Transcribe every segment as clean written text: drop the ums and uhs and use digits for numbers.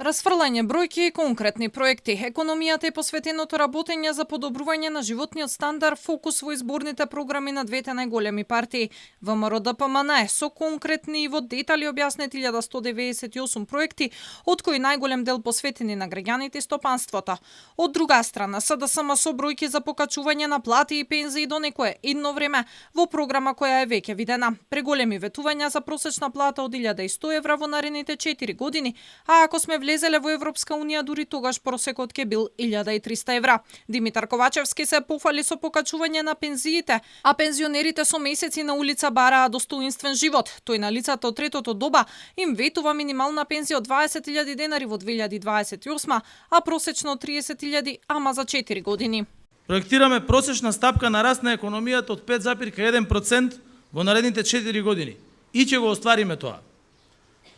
Расфрлање бројки и конкретни проекти. Економијата и посветеното работење за подобрување на животниот стандард фокус во изборните програми на двете најголеми партии. ВМРО-ДПМН со конкретни и во детали објаснет 1198 проекти, од кои најголем дел посветени на граѓаните и стопанството. Од друга страна, СДСМ со бројки за покачување на плати и пензии до некое идно време во програма која е веќе видена. Преголеми ветувања за просечна плата од 1100 евра во наредните 4 години, а ако сме влезеле во Европска унија, дури тогаш просекот ке бил 1300 евра. Димитар Ковачевски се пофали со покачување на пензиите, а пензионерите со месеци на улица бараа достоинствен живот. Тој на лицата од третото доба им ветува минимална пензија од 20.000 денари во 2028, а просечно 30.000, ама за 4 години. Проектираме просечна стапка на раст на економијата од 5,1% во наредните 4 години и ќе го оствариме тоа.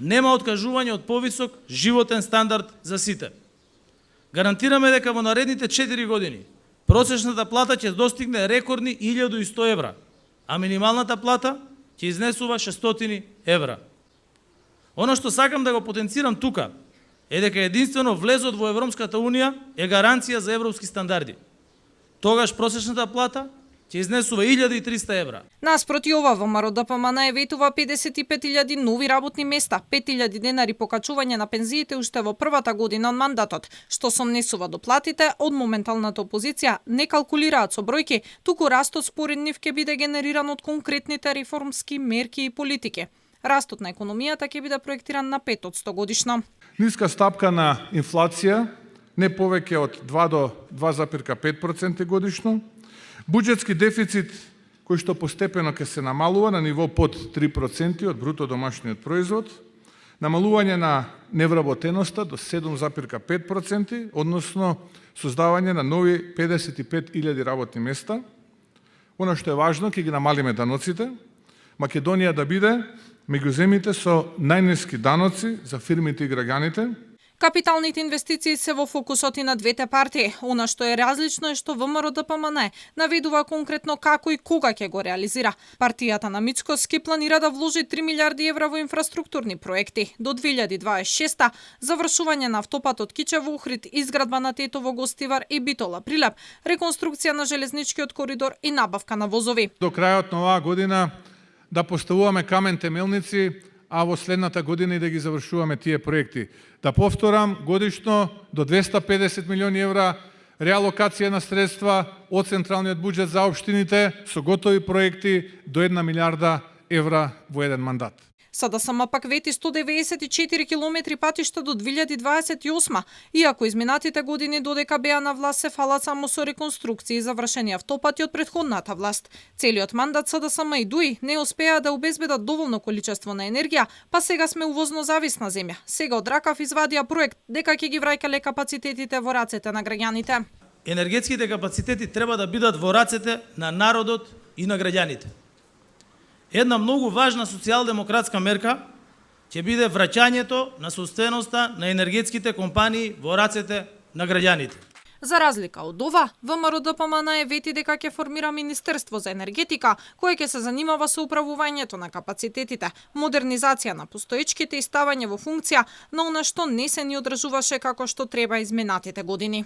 Нема откажување од повисок животен стандард за сите. Гарантираме дека во наредните 4 години просечната плата ќе достигне рекордни 1100 евра, а минималната плата ќе изнесува 600 евра. Оно што сакам да го потенцирам тука е дека единствено влезот во Европската унија е гаранција за европски стандарди. Тогаш просечната плата ќе изнесува 1300 евра. Наспроти ова, ВМРО-ДПМН ветува 55.000 нови работни места, 5.000 денари покачување на пензиите уште во првата година од мандатот, што сомнесува до платите од моменталната опозиција не калкулираат со бројки, туку растот според нив ќе биде генериран од конкретните реформски мерки и политики. Растот на економијата ќе биде проектиран на 5% годишно. Ниска стапка на инфлација, не повеќе од 2 до 2,5% годишно. Буџетски дефицит кој што постепено ќе се намалува на ниво под 3% од бруто домашниот производ, намалување на невработеноста до 7,5%, односно создавање на нови 55.000 работни места. Оно што е важно, ќе ги намалиме даноците. Македонија да биде меѓу земјите со најниски даноци за фирмите и граѓаните. Капиталните инвестиции се во фокусот и на двете партии. Она што е различно е што ВМРО-ДПМН наведува конкретно како и кога ќе го реализира. Партијата на Мицкоски планира да вложи 3 милиарди евра во инфраструктурни проекти. До 2026 завршување на автопатот Кичево Охрид, изградба на Тетово Гостивар и Битола Прилеп, реконструкција на железничкиот коридор и набавка на возови. До крајот на оваа година да поставуваме камен темелници, а во следната година и да ги завршуваме тие проекти. Да повторам, годишно до 250 милиони евра реалокација на средства од централниот буџет за општините со готови проекти до 1 милиарда евра во еден мандат. СДСМ пак вети 194 километри патишта до 2028, иако изминатите години додека беа на власт се фалат само со реконструкции и завршени автопати од претходната власт. Целиот мандат СДСМ и ДУИ не успеа да обезбедат доволно количество на енергија, па сега сме увозно зависна земја. Сега од ракав извадија проект дека ќе ги враќале капацитетите во рацете на граѓаните. Енергетските капацитети треба да бидат во рацете на народот и на граѓаните. Една многу важна социјалдемократска мерка ќе биде враќањето на собственоста на енергетските компании во рацете на граѓаните. За разлика од ова, ВМРО-ДПМН вети дека ќе формира Министерство за енергетика, кое ќе се занимава со управувањето на капацитетите, модернизација на постоечките и ставање во функција на она што не се ни одржуваше како што треба изминатите години.